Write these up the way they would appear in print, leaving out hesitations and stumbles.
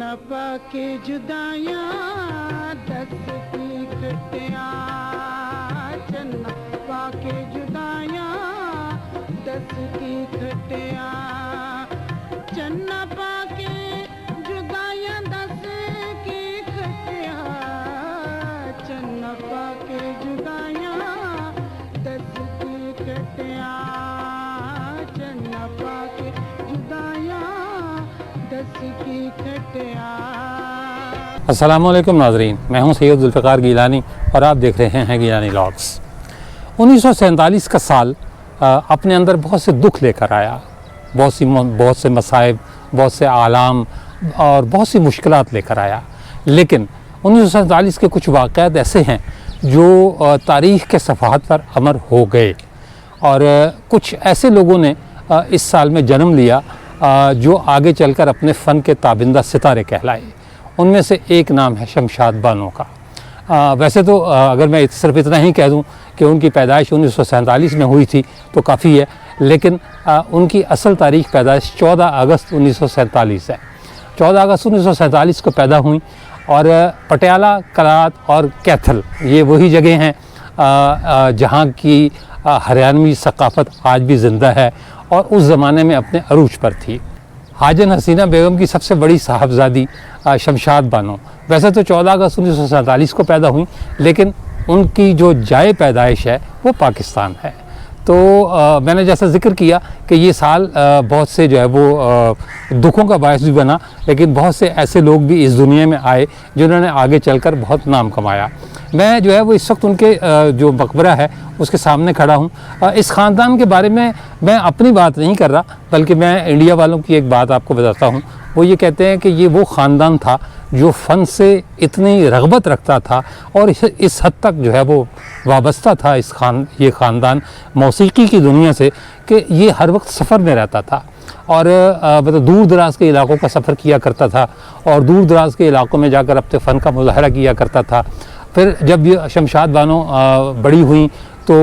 चन्ना पाके जुदाइयां दस की खटिया चन्ना पाके जुदाइयां दस की खटिया चन्ना पाके जुदाइयां दस की खटिया चन्ना पाके जुदाइयां दस की खटिया चन्ना पाके जुदाइयां दस की खटिया। अस्सलामुअलैकुम नाज़रीन, मैं हूं सैयद ज़ुल्फ़िकार गिलानी और आप देख रहे हैं गिलानी व्लॉग्स। 1947 का साल अपने अंदर बहुत से दुख लेकर आया, बहुत से मसाइब, बहुत से आलाम और बहुत सी मुश्किलात लेकर आया। लेकिन 1947 के कुछ वाक़यात ऐसे हैं जो तारीख़ के सफ़हात पर अमर हो गए और कुछ ऐसे लोगों ने इस साल में जन्म लिया जो आगे चलकर अपने फ़न के ताबिंदा सितारे कहलाए। उनमें से एक नाम है शमशाद बानो का। वैसे तो अगर मैं सिर्फ इतना ही कह दूं कि उनकी पैदाइश 1947 में हुई थी तो काफ़ी है, लेकिन उनकी असल तारीख़ पैदाइश 14 अगस्त 1947 है। 14 अगस्त 1947 को पैदा हुई और पटियाला, करात और कैथल ये वही जगह हैं जहाँ की हरियाणवी सकाफ़त आज भी ज़िंदा है और उस ज़माने में अपने अरूज पर थी। हाजन हसीना बेगम की सबसे बड़ी साहबजादी शमशाद बानो वैसे तो 14 अगस्त 1947 को पैदा हुई, लेकिन उनकी जो जाए पैदाइश है वो पाकिस्तान है। तो मैंने जैसा ज़िक्र किया कि ये साल बहुत से जो है वो दुखों का बायस भी बना, लेकिन बहुत से ऐसे लोग भी इस दुनिया में आए जिन्होंने आगे चलकर बहुत नाम कमाया। मैं जो है वो इस वक्त उनके जो मकबरा है उसके सामने खड़ा हूँ। इस ख़ानदान के बारे में मैं अपनी बात नहीं कर रहा, बल्कि मैं इंडिया वालों की एक बात आपको बताता हूँ। वो ये कहते हैं कि ये वो ख़ानदान था जो फ़न से इतनी रग़बत रखता था और इस हद तक जो है वो वाबस्ता था ये ख़ानदान मौसीकी की दुनिया से कि ये हर वक्त सफ़र में रहता था और मतलब दूर दराज के इलाक़ों का सफ़र किया करता था और दूर दराज के इलाक़ों में जाकर अपने फ़न का मुज़ाहरा किया करता था। फिर जब ये शमशाद बानो बड़ी हुई तो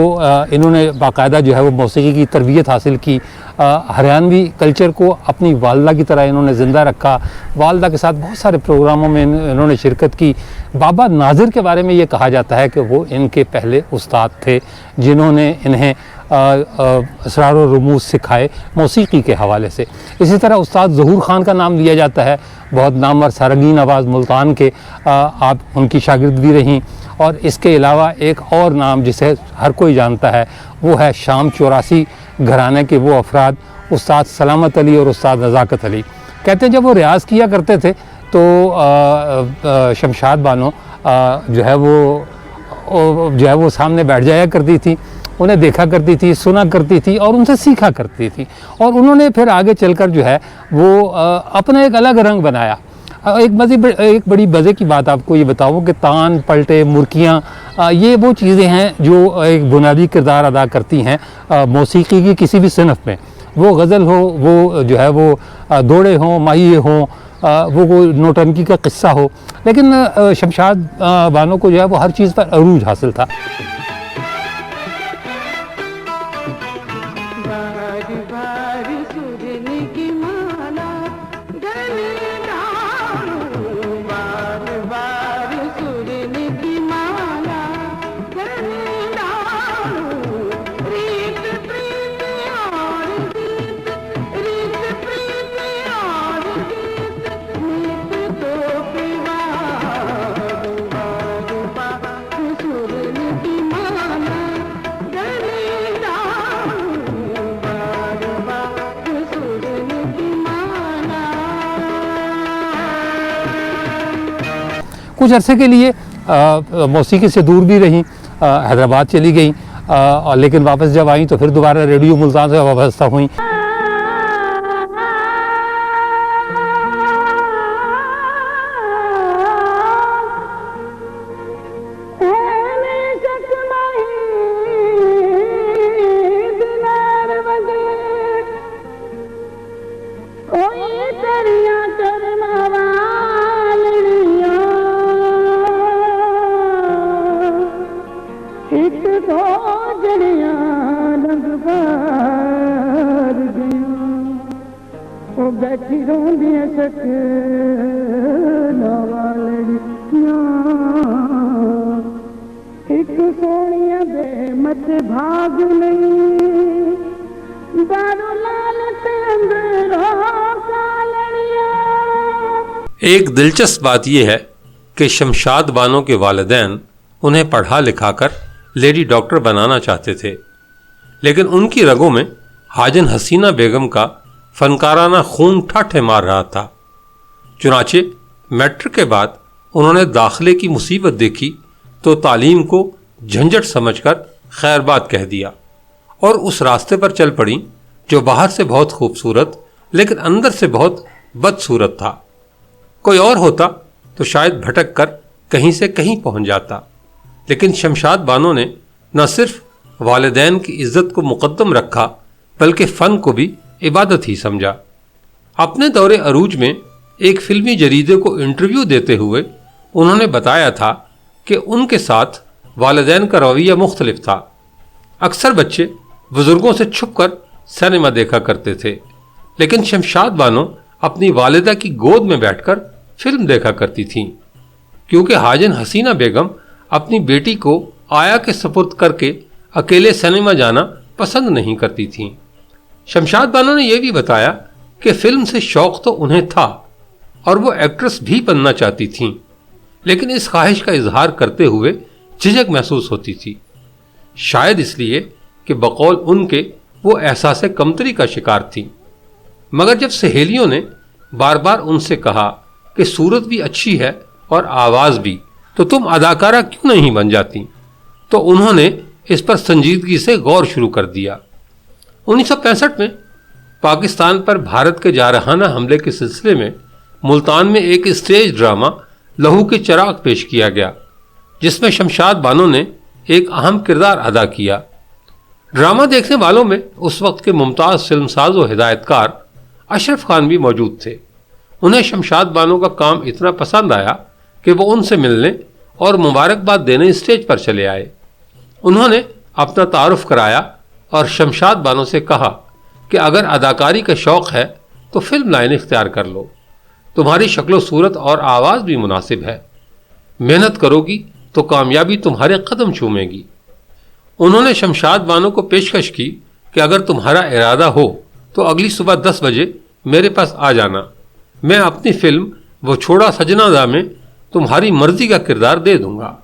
इन्होंने बाकायदा जो है वो मौसीकी की तरबियत हासिल की। हरियाणवी कल्चर को अपनी वालदा की तरह इन्होंने ज़िंदा रखा। वालदा के साथ बहुत सारे प्रोग्रामों में इन्होंने शिरकत की। बाबा नाज़िर के बारे में ये कहा जाता है कि वो इनके पहले उस्ताद थे जिन्होंने इन्हें असरार व रमूज़ सिखाए मौसीकी के हवाले से। इसी तरह उस्ताद ज़हूर ख़ान का नाम लिया जाता है, बहुत नामवर सारंगीन आवाज़ मुल्तान के आप उनकी शागिर्द भी रहीं। और इसके अलावा एक और नाम जिसे हर कोई जानता है वो है शाम 84 घराने के वो अफराद उस्ताद सलामत अली और उस्ताद नज़ाकत अली। कहते हैं जब वो रियाज़ किया करते थे तो शमशाद बानो जो है वो सामने बैठ जाया करती थी, उन्हें देखा करती थी, सुना करती थी और उनसे सीखा करती थी। और उन्होंने फिर आगे चलकर जो है वो अपना एक अलग रंग बनाया। एक बड़ी मज़े की बात आपको ये बताऊँ कि तान, पलटे, मुर्कियाँ ये वो चीज़ें हैं जो एक बुनियादी किरदार अदा करती हैं मौसीकी की किसी भी सिनफ में। वो गज़ल हो, वो जो है वो दौड़े हों, माहिए हों, वो कोई नोटंकी का किस्सा हो, लेकिन शमशाद बानो को जो है वो हर चीज़ पर अरूज हासिल था। कुछ अरसे के लिए मौसीकी से दूर भी रहीं, हैदराबाद चली गई और लेकिन वापस जब आई तो फिर दोबारा रेडियो मुल्तान से वाबस्ता हुई। बैठी रोंदियां सक रहमत भाग नहीं दारू लाल ایک دلچسپ بات یہ ہے کہ شمشاد بانو کے والدین انہیں پڑھا لکھا کر لیڈی ڈاکٹر بنانا چاہتے تھے، لیکن ان کی رگوں میں حاجن حسینہ بیگم کا فنکارانہ خون ٹھاٹھے مار رہا تھا۔ چنانچہ میٹرک کے بعد انہوں نے داخلے کی مصیبت دیکھی تو تعلیم کو جھنجھٹ سمجھ کر خیر بات کہہ دیا اور اس راستے پر چل پڑیں جو باہر سے بہت خوبصورت لیکن اندر سے بہت بدصورت تھا۔ کوئی اور ہوتا تو شاید بھٹک کر کہیں سے کہیں پہنچ جاتا، لیکن شمشاد بانو نے نہ صرف والدین کی عزت کو مقدم رکھا بلکہ فن کو بھی عبادت ہی سمجھا۔ اپنے دور عروج میں ایک فلمی جریدے کو انٹرویو دیتے ہوئے انہوں نے بتایا تھا کہ ان کے ساتھ والدین کا رویہ مختلف تھا۔ اکثر بچے بزرگوں سے چھپ کر سینما دیکھا کرتے تھے، لیکن شمشاد بانو اپنی والدہ کی گود میں بیٹھ کر فلم دیکھا کرتی تھیں، کیونکہ حاجن حسینہ بیگم اپنی بیٹی کو آیا کے سپرد کر کے اکیلے سینما جانا پسند نہیں کرتی تھیں۔ شمشاد بانو نے یہ بھی بتایا کہ فلم سے شوق تو انہیں تھا اور وہ ایکٹریس بھی بننا چاہتی تھیں، لیکن اس خواہش کا اظہار کرتے ہوئے جھجک محسوس ہوتی تھی، شاید اس لیے کہ بقول ان کے وہ احساس کمتری کا شکار تھیں۔ مگر جب سہیلیوں نے بار بار ان سے کہا کہ صورت بھی اچھی ہے اور آواز بھی، تو تم اداکارہ کیوں نہیں بن جاتی، تو انہوں نے اس پر سنجیدگی سے غور شروع کر دیا۔ 1965 میں پاکستان پر بھارت کے جارحانہ حملے کے سلسلے میں ملتان میں ایک اسٹیج ڈرامہ لہو کے چراغ پیش کیا گیا، جس میں شمشاد بانو نے ایک اہم کردار ادا کیا۔ ڈرامہ دیکھنے والوں میں اس وقت کے ممتاز فلم ساز و ہدایت کار اشرف خان بھی موجود تھے۔ انہیں شمشاد بانو کا کام اتنا پسند آیا کہ وہ ان سے ملنے اور مبارکباد دینے اسٹیج پر چلے آئے۔ انہوں نے اپنا تعارف کرایا اور شمشاد بانو سے کہا کہ اگر اداکاری کا شوق ہے تو فلم لائن اختیار کر لو، تمہاری شکل و صورت اور آواز بھی مناسب ہے، محنت کرو گی تو کامیابی تمہارے قدم چومے گی۔ انہوں نے شمشاد بانو کو پیشکش کی کہ اگر تمہارا ارادہ ہو تو اگلی صبح 10 بجے میرے پاس آ جانا، میں اپنی فلم وہ چھوڑا سجنا دا میں تمہاری مرضی کا کردار دے دوں گا۔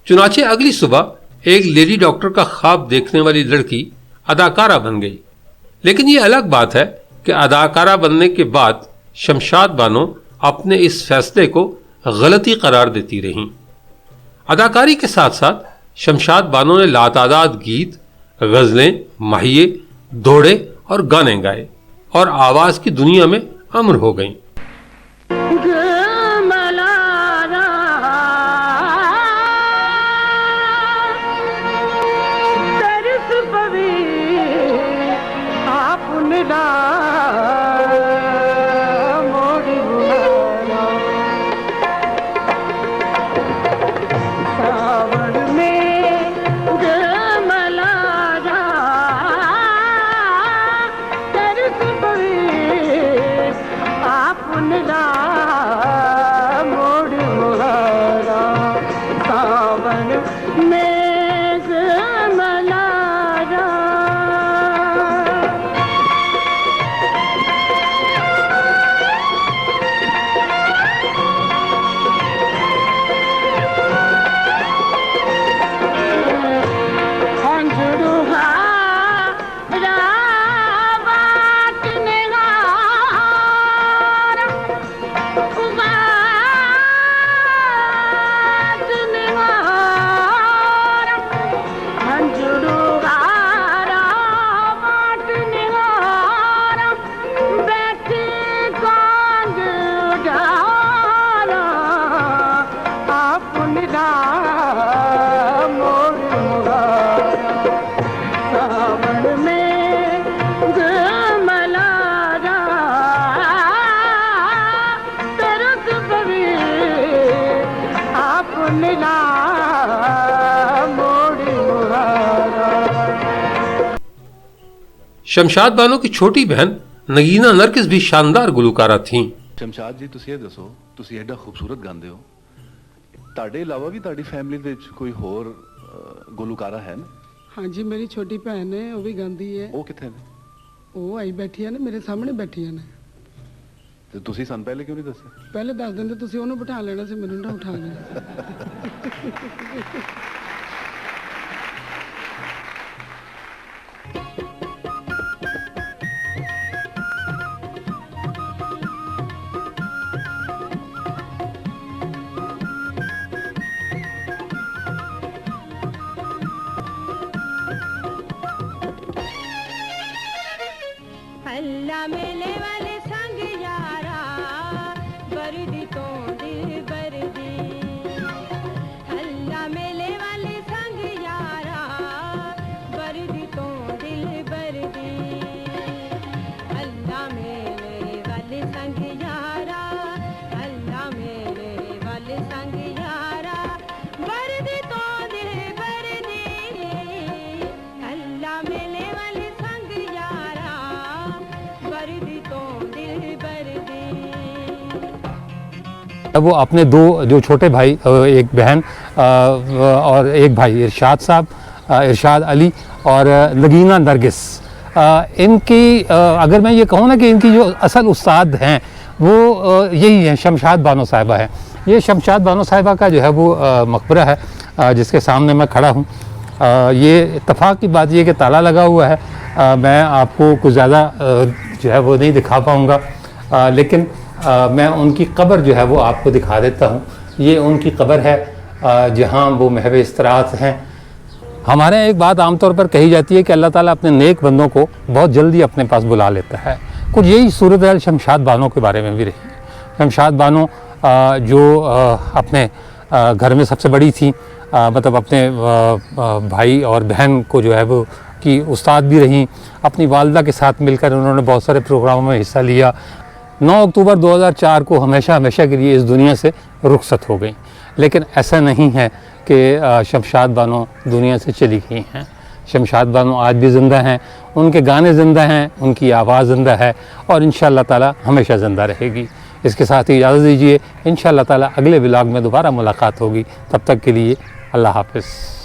چنانچہ اگلی صبح ایک لیڈی ڈاکٹر کا خواب دیکھنے والی لڑکی اداکارہ بن گئی، لیکن یہ الگ بات ہے کہ اداکارہ بننے کے بعد شمشاد بانو اپنے اس فیصلے کو غلطی قرار دیتی رہیں۔ اداکاری کے ساتھ ساتھ شمشاد بانو نے لاتعداد گیت، غزلیں، ماہیے، دوڑے اور گانے گائے اور آواز کی دنیا میں امر ہو گئیں۔ شمشاد بانو کی چھوٹی بہن نگینہ نرگس بھی شاندار گلوکارہ تھیں۔ شمشاد جی تسی یہ دسو، تسی ایڈا خوبصورت گاندے ہو، تاڈے علاوہ بھی تاڈی فیملی وچ کوئی ہور گلوکارہ ہے نا؟ ਹਾਂਜੀ ਮੇਰੀ ਛੋਟੀ ਭੈਣ ਹੈ, ਉਹ ਵੀ ਗਾਉਂਦੀ ਹੈ। ਉਹ ਕਿੱਥੇ ਨੇ? ਉਹ ਆਈ ਬੈਠੀਆਂ ਨੇ, ਮੇਰੇ ਸਾਹਮਣੇ ਬੈਠੀਆਂ ਨੇ। ਤੇ ਤੁਸੀਂ ਸਾਨੂੰ ਪਹਿਲੇ ਕਿਉਂ ਨਹੀਂ ਦੱਸਿਆ? ਪਹਿਲੇ ਦੱਸ ਦਿੰਦੇ, ਤੁਸੀਂ ਉਹਨੂੰ ਬਿਠਾ ਲੈਣਾ ਸੀ, ਮੈਨੂੰ ਨਾ ਉਠਾ ਲੈਣਾ। हल्ला मेले वाले संग यारा बरदी तो दिल बरदी। हल्ला मेले वाले संग यारा बरदी तो दिल बरदी। हल्ला मेले वाले संग यारा, हल्ला मेले वाले संग यारा बरदी तो दिल बरदी। हल्ला मेले वाले संग यारा बरदी तो दिल बरदी। वो अपने दो जो छोटे भाई, एक बहन और एक भाई इरशाद साहब, इरशाद अली और लगीना नरगिस, इनकी अगर मैं ये कहूँ ना कि इनकी जो असल उस्ताद हैं वो यही है, शमशाद बानो साहिबा है। ये शमशाद बानो साहिबा का जो है वो मकबरा है जिसके सामने मैं खड़ा हूँ। ये इत्तफाक की बात ये कि ताला लगा हुआ है, मैं आपको कुछ ज़्यादा जो है वो नहीं दिखा पाऊँगा, लेकिन मैं उनकी कब्र जो है वो आपको दिखा देता हूँ। ये उनकी कब्र है जहाँ वो महव इस्तराहत हैं। हमारे यहाँ एक बात आमतौर पर कही जाती है कि अल्लाह ताला अपने नेक बंदों को बहुत जल्दी अपने पास बुला लेता है। कुछ यही सूरत हाल शमशाद बानो के बारे में भी रही। शमशाद बानो जो अपने घर में सबसे बड़ी थी, मतलब अपने भाई और बहन को जो है वो की उस्ताद भी रहीं। अपनी वालदा के साथ मिलकर उन्होंने बहुत सारे प्रोग्रामों में हिस्सा लिया। 9 अक्टूबर 2004 को हमेशा के लिए इस दुनिया से रुखसत हो गई। लेकिन ऐसा नहीं है कि शमशाद बानो दुनिया से चली गई हैं। शमशाद बानो आज भी ज़िंदा हैं, उनके गाने ज़िंदा हैं, उनकी आवाज़ ज़िंदा है और इंशाअल्लाह ताला हमेशा ज़िंदा रहेगी। इसके साथ ही इजाज़त दीजिए, इंशाअल्लाह ताला अगले व्लॉग में दोबारा मुलाकात होगी। तब तक के लिए अल्लाह हाफ़िज़।